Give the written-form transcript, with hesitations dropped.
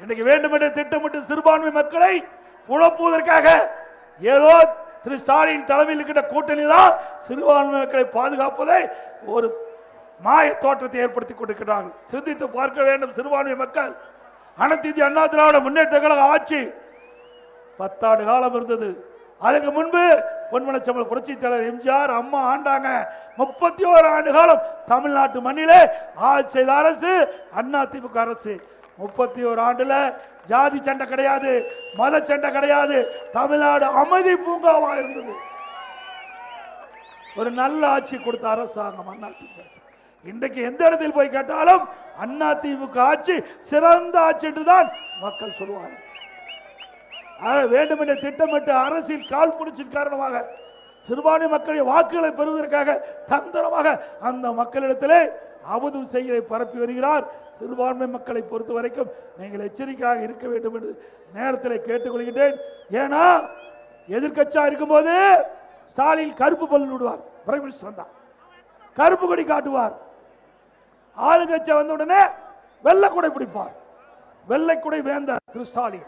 இன்னைக்கு வேண்டுமென்றே திட்டமிட்டு சிறுபான்மை மக்களை உழப்புவதற்காக ஏதோ திரு ஸ்டாலின் தலைமையில் இருக்கின்ற கூட்டணி தான் சிறுபான்மை மக்களை பாதுகாப்பதை ஒரு மாய தோற்றத்தை ஏற்படுத்தி கொண்டிருக்கிறார்கள். சிந்தித்து பார்க்க வேண்டும். சிறுபான்மை மக்கள் அனைத்து இந்திய அண்ணா திராவிட முன்னேற்ற கழக ஆட்சி 10 ஆண்டு காலம் இருந்தது. அதுக்கு முன்பு பொன்மனச்செம்மல் புரட்சி தலைவர் எம்ஜிஆர் அம்மா ஆண்டாங்க. 31 ஆண்டு காலம் தமிழ்நாட்டு மண்ணிலே ஆட்சி செய்த அரசு அண்ணா திமுக அரசு. 31 ஆண்டுல ஜாதி சண்டை கிடையாது, மத சண்டை கிடையாது. தமிழ்நாடு அமைதி பூங்காவா இருந்தது. ஒரு நல்ல ஆட்சி கொடுத்த அரசாங்கம் அண்ணா திமுக. இன்றைக்கு எந்த இடத்தில் போய் கேட்டாலும் அண்ணா திமுக ஆட்சி சிறந்த ஆட்சி என்றுதான் மக்கள் சொல்வார்கள். வேண்டுமென்ற திட்டமிட்ட அரசியல் கால் புடிச்சின் காரணமாக சிறுபான்மை மக்களுடைய வாக்குகளை பெறுவதற்காக தந்திரமாக அந்த மக்களிடத்திலே அவதூறு செய்தியை பரப்பி வருகிறார். சிறுபான்மை மக்களை பொறுத்த வரைக்கும் நீங்கள் எச்சரிக்கையாக இருக்க வேண்டும் என்று நேரத்தில் கேட்டுக்கொள்கின்றேன். ஏன்னா எதிர்கட்சியா இருக்கும்போது ஸ்டாலின் கருப்பு பலன் விடுவார், பிரைம் மினிஸ்டர் வந்தார் கருப்பு கொடி காட்டுவார். ஆளுங்கட்சியா வந்த உடனே வெள்ளை குடை பிடிப்பார். வெள்ளை குடை வேந்தார் திரு ஸ்டாலின்.